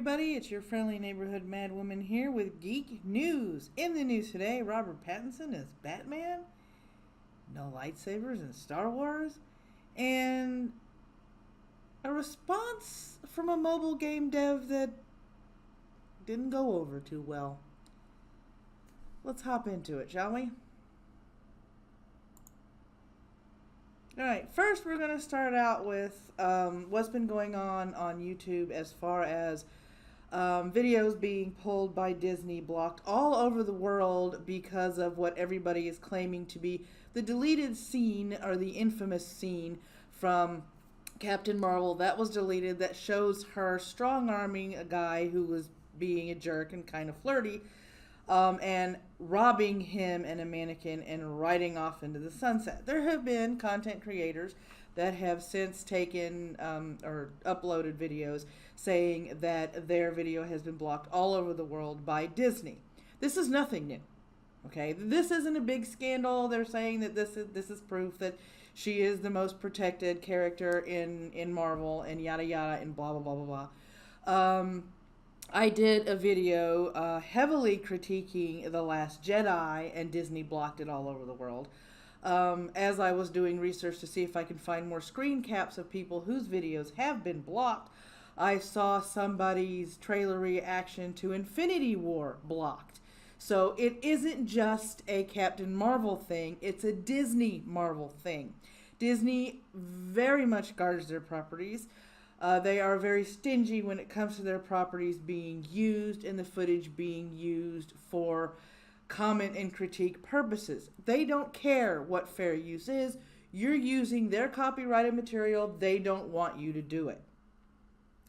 everybody. It's your friendly neighborhood madwoman here with Geek News. In the news today, Robert Pattinson as Batman, no lightsabers in Star Wars, and a response from a mobile game dev that didn't go over too well. Let's hop into it, shall we? Alright, first we're going to start out with what's been going on YouTube as far as videos being pulled by Disney, blocked all over the world because of what everybody is claiming to be the deleted scene, or the infamous scene from Captain Marvel that was deleted, that shows her strong-arming a guy who was being a jerk and kind of flirty, and robbing him and a mannequin and riding off into the sunset. There have been content creators that have since taken or uploaded videos saying that their video has been blocked all over the world by Disney. This is nothing new. Okay, this isn't a big scandal. They're saying that this is proof that she is the most protected character in Marvel, and yada yada and blah blah blah blah blah. I did a video heavily critiquing The Last Jedi, and Disney blocked it all over the world. As I was doing research to see if I could find more screen caps of people whose videos have been blocked, I saw somebody's trailer reaction to Infinity War blocked. So it isn't just a Captain Marvel thing, it's a Disney Marvel thing. Disney very much guards their properties. They are very stingy when it comes to their properties being used and the footage being used for comment and critique purposes. They don't care what fair use is. You're using their copyrighted material. They don't want you to do it.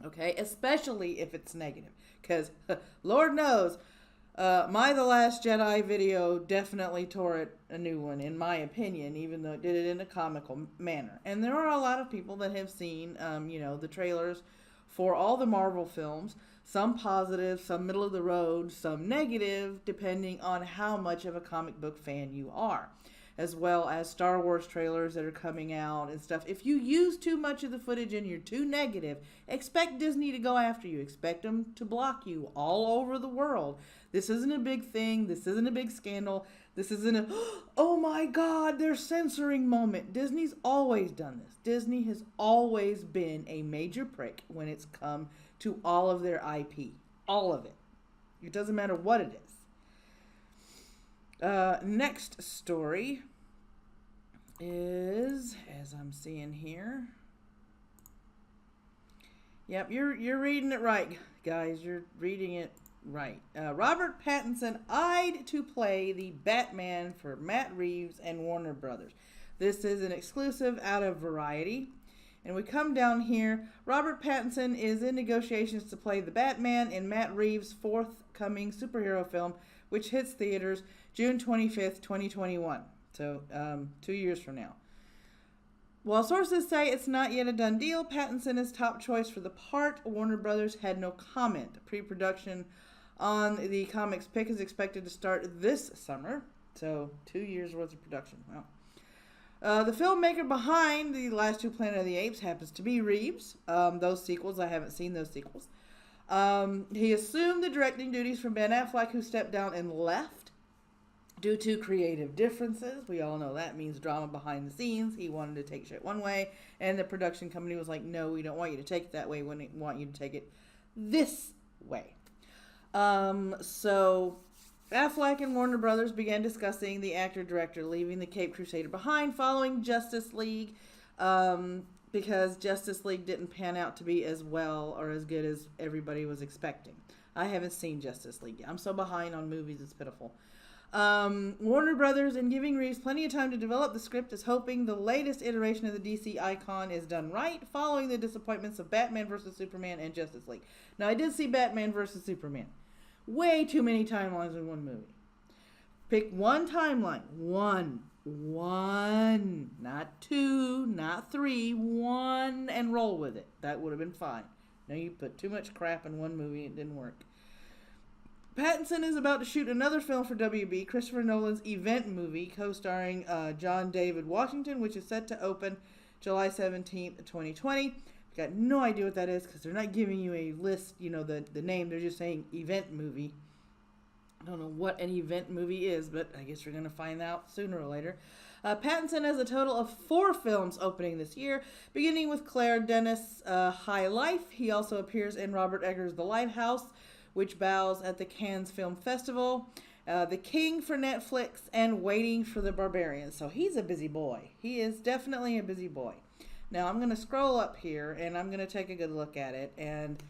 Okay? Especially if it's negative. Because Lord knows, my The Last Jedi video definitely tore it a new one, in my opinion, even though it did it in a comical manner. And there are a lot of people that have seen, the trailers for all the Marvel films, some positive, some middle of the road, some negative, depending on how much of a comic book fan you are, as well as Star Wars trailers that are coming out and stuff. If you use too much of the footage and you're too negative, expect Disney to go after you. Expect them to block you all over the world. This isn't a big thing. This isn't a big scandal. This isn't a, oh my God, they're censoring moment. Disney's always done this. Disney has always been a major prick when it's come to all of their IP. All of it. It doesn't matter what it is. Next story is, as I'm seeing here. Yep, you're reading it right, guys. You're reading it right. Robert Pattinson eyed to play the Batman for Matt Reeves and Warner Brothers. This is an exclusive out of Variety. And we come down here. Robert Pattinson is in negotiations to play the Batman in Matt Reeves' forthcoming superhero film, which hits theaters June 25th, 2021. So, 2 years from now. While sources say it's not yet a done deal, Pattinson is top choice for the part. Warner Brothers had no comment. Pre-production on the comics pick is expected to start this summer. So, 2 years worth of production. Wow. The filmmaker behind the last two Planet of the Apes happens to be Reeves. Those sequels, I haven't seen those sequels. He assumed the directing duties from Ben Affleck, who stepped down and left due to creative differences. We all know that means drama behind the scenes. He wanted to take shit one way, and the production company was like, no, we don't want you to take it that way. We want you to take it this way. So Affleck and Warner Brothers began discussing the actor-director leaving the Caped Crusader behind following Justice League, because Justice League didn't pan out to be as well or as good as everybody was expecting. I haven't seen Justice League yet. I'm so behind on movies, it's pitiful. Warner Brothers, in giving Reeves plenty of time to develop the script, is hoping the latest iteration of the DC icon is done right, following the disappointments of Batman vs. Superman and Justice League. Now, I did see Batman vs. Superman. Way too many timelines in one movie. Pick one timeline. One. Not two, not three. One, and roll with it. That would have been fine. No, you put too much crap in one movie. It didn't work. Pattinson is about to shoot another film for WB, Christopher Nolan's Event movie, co-starring John David Washington, which is set to open July 17th, 2020. Got no idea what that is because they're not giving you a list, the name. They're just saying event movie. I don't know what an event movie is, but I guess we're going to find out sooner or later. Pattinson has a total of 4 films opening this year, beginning with Claire Denis' High Life. He also appears in Robert Eggers' The Lighthouse, which bows at the Cannes Film Festival, The King for Netflix, and Waiting for the Barbarian. So he's a busy boy. He is definitely a busy boy. Now I'm going to scroll up here, and I'm going to take a good look at it, and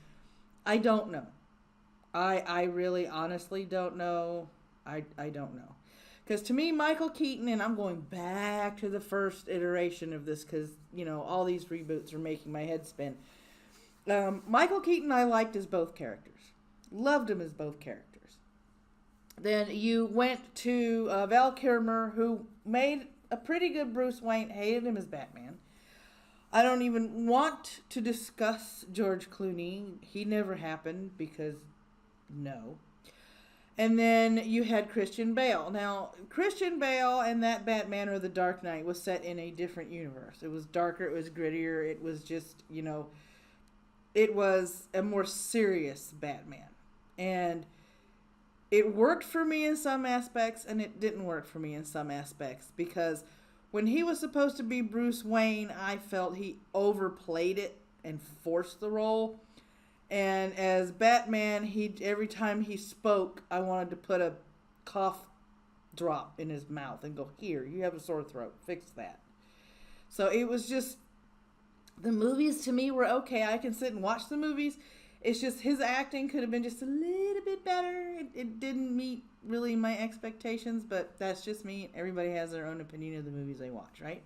I don't know. I really honestly don't know. I don't know. Because to me, Michael Keaton, and I'm going back to the first iteration of this because, all these reboots are making my head spin. Michael Keaton I liked as both characters. Loved him as both characters. Then you went to Val Kilmer, who made a pretty good Bruce Wayne. Hated him as Batman. I don't even want to discuss George Clooney. He never happened because no. And then you had Christian Bale. Now, Christian Bale and that Batman or The Dark Knight was set in a different universe. It was darker, it was grittier, it was just, it was a more serious Batman. And it worked for me in some aspects, and it didn't work for me in some aspects. Because when he was supposed to be Bruce Wayne, I felt he overplayed it and forced the role. And as Batman, every time he spoke, I wanted to put a cough drop in his mouth and go, here, you have a sore throat, fix that. So it was just, the movies to me were okay. I can sit and watch the movies. It's just his acting could have been just a little bit better. It didn't meet really my expectations, but that's just me. Everybody has their own opinion of the movies they watch, right?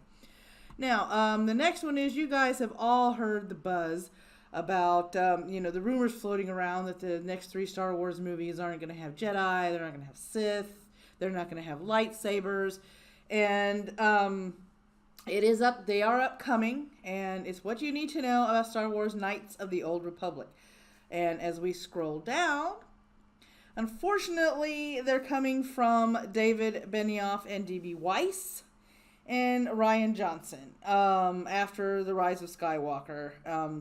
Now, the next one is you guys have all heard the buzz about, the rumors floating around that the next 3 Star Wars movies aren't going to have Jedi, they're not going to have Sith, they're not going to have lightsabers, and they are upcoming, and it's what you need to know about Star Wars Knights of the Old Republic. And as we scroll down, unfortunately, they're coming from David Benioff and D.B. Weiss and Rian Johnson after The Rise of Skywalker,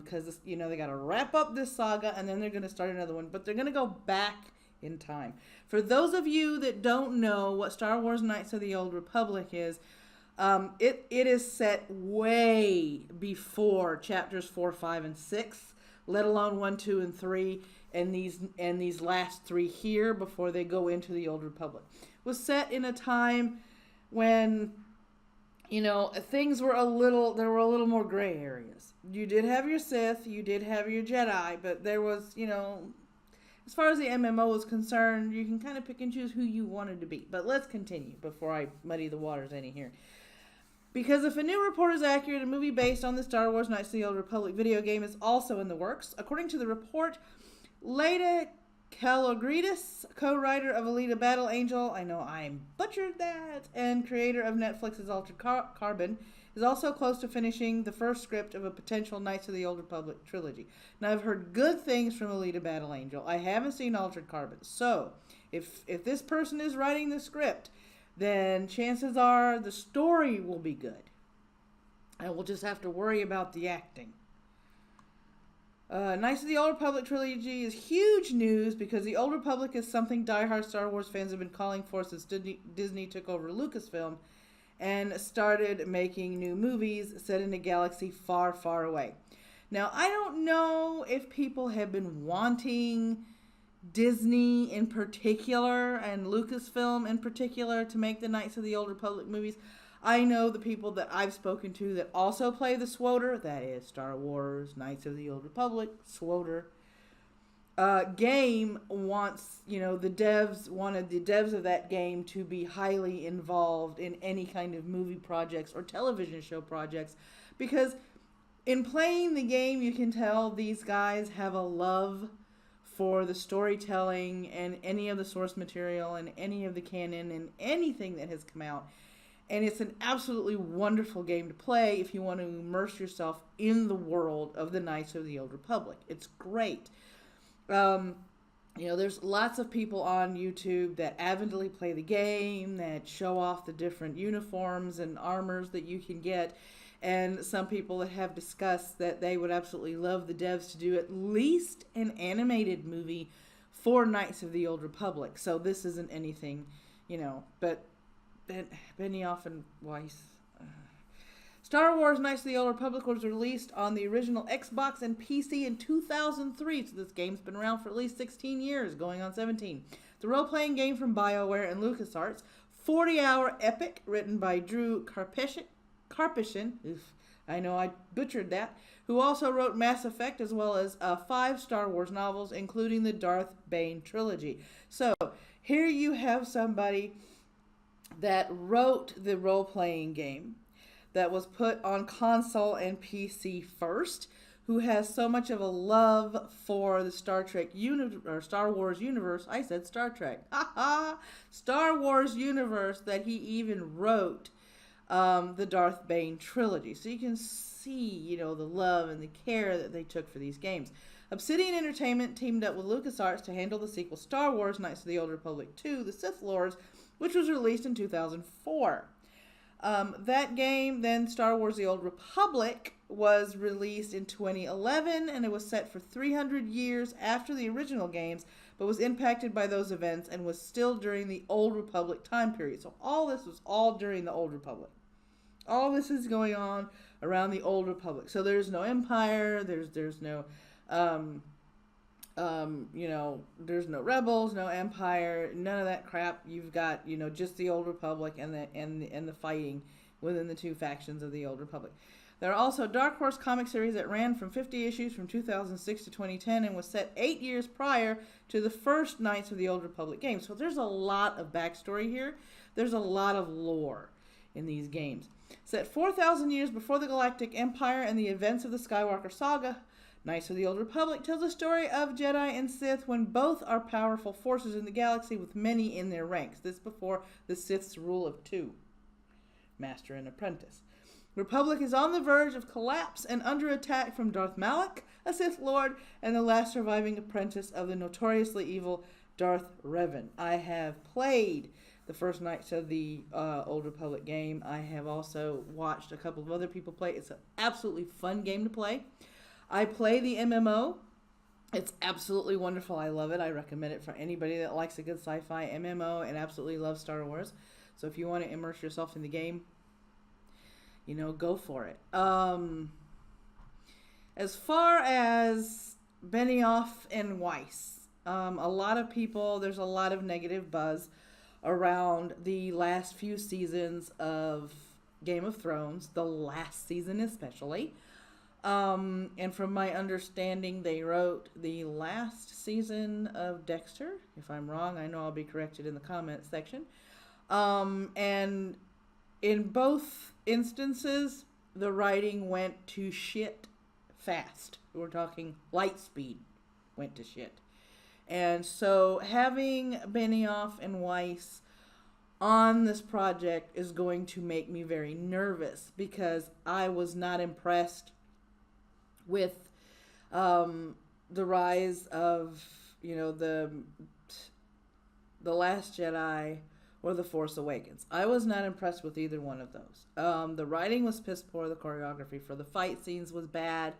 because they got to wrap up this saga and then they're going to start another one, but they're going to go back in time. For those of you that don't know what Star Wars Knights of the Old Republic is, it is set way before chapters 4, 5, and 6, let alone 1, 2, and 3, and these last 3 here before they go into the Old Republic. It was set in a time when things were there were a little more gray areas. You did have your Sith, you did have your Jedi, but there was, as far as the MMO was concerned, you can kind of pick and choose who you wanted to be. But let's continue before I muddy the waters any here. Because if a new report is accurate, a movie based on the Star Wars Knights of the Old Republic video game is also in the works. According to the report, Leda Kalogridis, co-writer of Alita Battle Angel, I know I butchered that, and creator of Netflix's Altered Carbon, is also close to finishing the first script of a potential Knights of the Old Republic trilogy. Now, I've heard good things from Alita Battle Angel. I haven't seen Altered Carbon. So, if this person is writing the script, then chances are the story will be good. And we'll just have to worry about the acting. Knights of the Old Republic trilogy is huge news because the Old Republic is something diehard Star Wars fans have been calling for since Disney took over Lucasfilm and started making new movies set in a galaxy far, far away. Now, I don't know if people have been wanting Disney in particular and Lucasfilm in particular to make the Knights of the Old Republic movies. I know the people that I've spoken to that also play the SWOTR, that is Star Wars, Knights of the Old Republic, SWOTR, game wants, the devs wanted the devs of that game to be highly involved in any kind of movie projects or television show projects, because in playing the game, you can tell these guys have a love for the storytelling and any of the source material and any of the canon and anything that has come out. And it's an absolutely wonderful game to play if you want to immerse yourself in the world of the Knights of the Old Republic. It's great. There's lots of people on YouTube that avidly play the game, that show off the different uniforms and armors that you can get. And some people have discussed that they would absolutely love the devs to do at least an animated movie for Knights of the Old Republic. So this isn't anything, but Benioff and Weiss. Star Wars Knights of the Old Republic was released on the original Xbox and PC in 2003, so this game's been around for at least 16 years, going on 17. It's a role-playing game from BioWare and LucasArts, 40-hour epic written by Drew Karpyshyn, I know I butchered that, who also wrote Mass Effect as well as 5 Star Wars novels, including the Darth Bane trilogy. So here you have somebody that wrote the role-playing game that was put on console and PC first, who has so much of a love for the Star Wars universe. I said Star Trek. Star Wars universe, that he even wrote the Darth Bane trilogy. So you can see, the love and the care that they took for these games. Obsidian Entertainment teamed up with LucasArts to handle the sequel Star Wars Knights of the Old Republic 2, The Sith Lords, which was released in 2004. That game, then Star Wars The Old Republic, was released in 2011, and it was set for 300 years after the original games, but was impacted by those events and was still during the Old Republic time period. So all this was all during the Old Republic. All this is going on around the Old Republic. So there's no Empire, there's no there's no rebels, no Empire, none of that crap. You've got, just the Old Republic and the fighting within the two factions of the Old Republic. There are also Dark Horse comic series that ran from 50 issues from 2006 to 2010 and was set 8 years prior to the first Knights of the Old Republic games. So there's a lot of backstory here. There's a lot of lore in these games. Set 4,000 years before the Galactic Empire and the events of the Skywalker Saga, Knights of the Old Republic tells the story of Jedi and Sith when both are powerful forces in the galaxy with many in their ranks. This before the Sith's rule of 2, master and apprentice. Republic is on the verge of collapse and under attack from Darth Malak, a Sith Lord, and the last surviving apprentice of the notoriously evil Darth Revan. I have played the first Knights of the Old Republic game. I have also watched a couple of other people play. It's an absolutely fun game to play. I play the MMO. It's absolutely wonderful. I love it. I recommend it for anybody that likes a good sci-fi MMO and absolutely loves Star Wars. So if you want to immerse yourself in the game, go for it. As far as Benioff and Weiss, a lot of people, there's a lot of negative buzz around the last few seasons of Game of Thrones, the last season especially. And from my understanding, they wrote the last season of Dexter. If I'm wrong, I know I'll be corrected in the comments section. And in both instances, the writing went to shit fast. We're talking light speed went to shit. And so having Benioff and Weiss on this project is going to make me very nervous because I was not impressed with the rise of, the Last Jedi or The Force Awakens. I was not impressed with either one of those. The writing was piss poor. The choreography for the fight scenes was bad.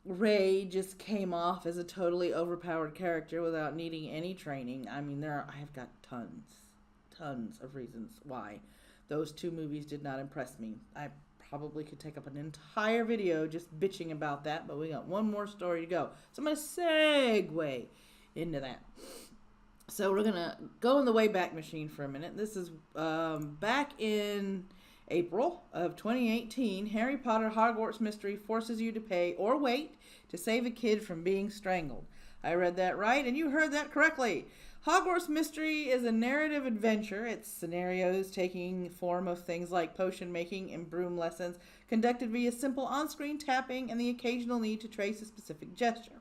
Rey just came off as a totally overpowered character without needing any training. I mean, I have got tons of reasons why those two movies did not impress me. I probably could take up an entire video just bitching about that, but we got one more story to go. So I'm going to segue into that. So we're going to go in the Wayback Machine for a minute. This is back in April of 2018. Harry Potter Hogwarts Mystery forces you to pay or wait to save a kid from being strangled. I read that right, and you heard that correctly. Hogwarts Mystery is a narrative adventure. It's scenarios taking form of things like potion making and broom lessons, conducted via simple on-screen tapping and the occasional need to trace a specific gesture.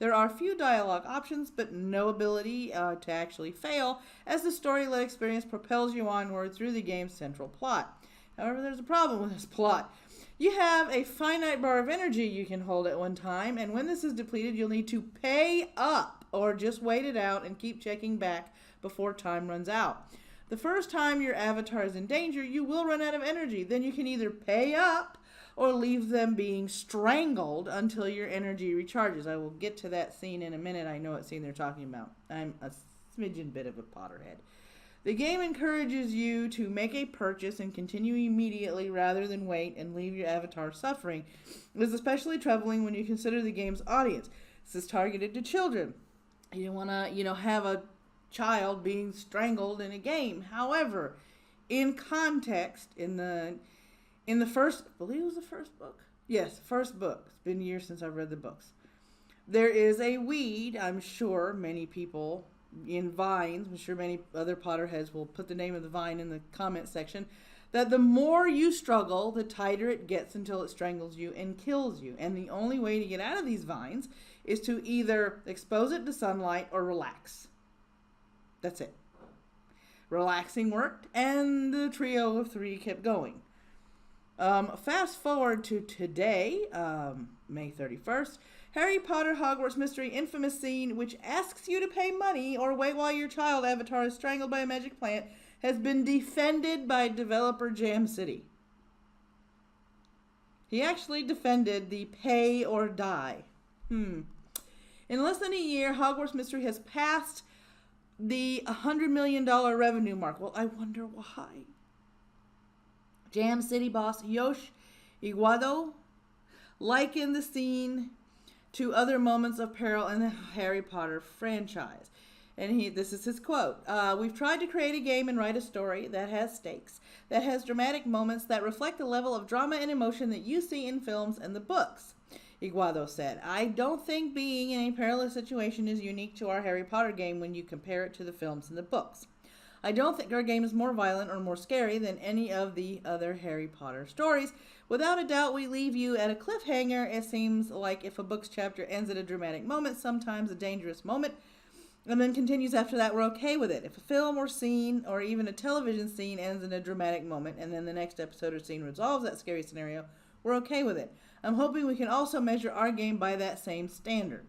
There are few dialogue options, but no ability to actually fail, as the story-led experience propels you onward through the game's central plot. However, there's a problem with this plot. You have a finite bar of energy you can hold at one time, and when this is depleted, you'll need to pay up or just wait it out and keep checking back before time runs out. The first time your avatar is in danger, you will run out of energy. Then you can either pay up or leave them being strangled until your energy recharges. I will get to that scene in a minute. I know what scene they're talking about. I'm a smidgen bit of a Potterhead. The game encourages you to make a purchase and continue immediately rather than wait and leave your avatar suffering. It is especially troubling when you consider the game's audience. This is targeted to children. You don't want to, have a child being strangled in a game. However, in context, in the first, I believe it was the first book. Yes, first book. It's been years since I've read the books. There is a weed, I'm sure many people in vines, I'm sure many other Potterheads will put the name of the vine in the comment section, that the more you struggle, the tighter it gets until it strangles you and kills you. And the only way to get out of these vines is to either expose it to sunlight or relax. That's it. Relaxing worked, and the trio of three kept going. Fast forward to today, May 31st, Harry Potter Hogwarts Mystery infamous scene, which asks you to pay money or wait while your child avatar is strangled by a magic plant, has been defended by developer Jam City. He actually defended the pay or die. In less than a year, Hogwarts Mystery has passed the $100 million revenue mark. Well, I wonder why. Jam City boss Yosh Iguado likened the scene to other moments of peril in the Harry Potter franchise. And this is his quote. We've tried to create a game and write a story that has stakes, that has dramatic moments that reflect the level of drama and emotion that you see in films and the books, Iguado said. I don't think being in a perilous situation is unique to our Harry Potter game when you compare it to the films and the books. I don't think our game is more violent or more scary than any of the other Harry Potter stories. Without a doubt, we leave you at a cliffhanger. It seems like if a book's chapter ends at a dramatic moment, sometimes a dangerous moment, and then continues after that, we're okay with it. If a film or scene or even a television scene ends in a dramatic moment and then the next episode or scene resolves that scary scenario, we're okay with it. I'm hoping we can also measure our game by that same standard.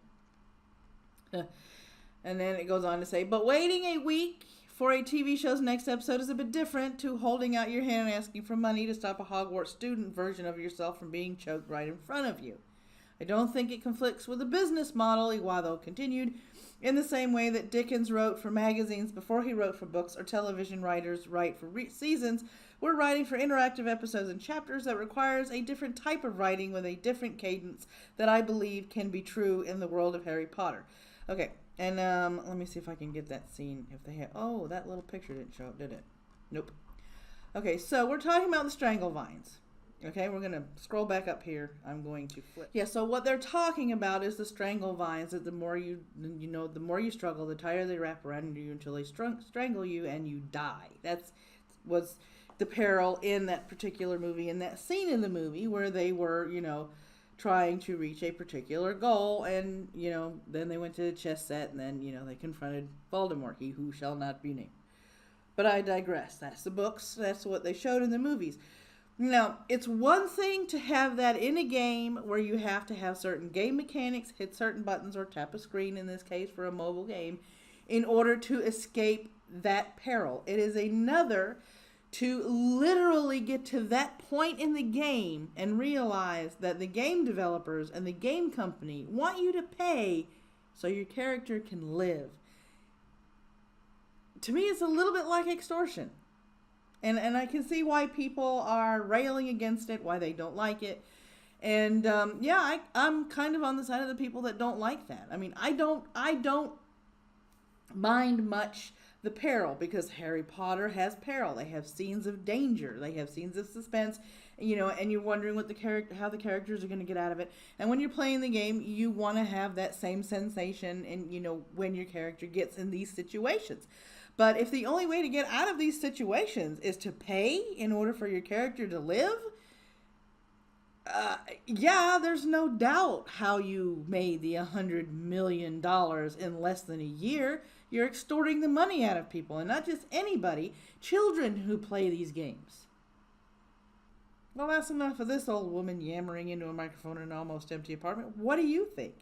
And then it goes on to say, but waiting a week for a TV show's next episode is a bit different to holding out your hand and asking for money to stop a Hogwarts student version of yourself from being choked right in front of you. I don't think it conflicts with the business model, Iguado continued, in the same way that Dickens wrote for magazines before he wrote for books, or television writers write for seasons. We're writing for interactive episodes and chapters that requires a different type of writing with a different cadence that I believe can be true in the world of Harry Potter. Okay. And let me see if I can get that scene. If they have, oh, that little picture didn't show up, did it? Nope. Okay, so we're talking about the strangle vines. Okay, we're gonna scroll back up here. I'm going to flip. Yeah, so what they're talking about is the strangle vines. That the more the more you struggle, the tighter they wrap around you until they strangle you and you die. That was the peril in that particular movie, in that scene in the movie where they were, trying to reach a particular goal, and then they went to the chess set, and then they confronted Voldemort, he who shall not be named. But I digress. That's the books. That's what they showed in the movies. Now, it's one thing to have that in a game where you have to have certain game mechanics, hit certain buttons, or tap a screen, in this case for a mobile game, in order to escape that peril. It is another to literally get to that point in the game and realize that the game developers and the game company want you to pay so your character can live. To me, it's a little bit like extortion. And I can see why people are railing against it, why they don't like it. And I'm kind of on the side of the people that don't like that. I mean, I don't mind much the peril, because Harry Potter has peril. They have scenes of danger. They have scenes of suspense, and you're wondering how the characters are going to get out of it. And when you're playing the game, you want to have that same sensation, and when your character gets in these situations. But if the only way to get out of these situations is to pay in order for your character to live, there's no doubt how you made the $100 million in less than a year. You're extorting the money out of people, and not just anybody, children who play these games. Well, that's enough of this old woman yammering into a microphone in an almost empty apartment. What do you think?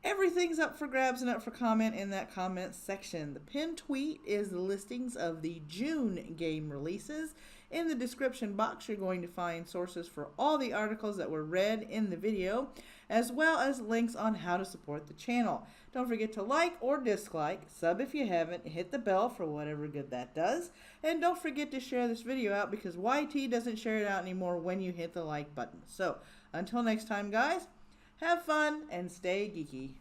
Everything's up for grabs and up for comment in that comment section. The pinned tweet is the listings of the June game releases. In the description box, you're going to find sources for all the articles that were read in the video, as well as links on how to support the channel. Don't forget to like or dislike, sub if you haven't, hit the bell for whatever good that does, and don't forget to share this video out because YT doesn't share it out anymore when you hit the like button. So, until next time, guys, have fun and stay geeky.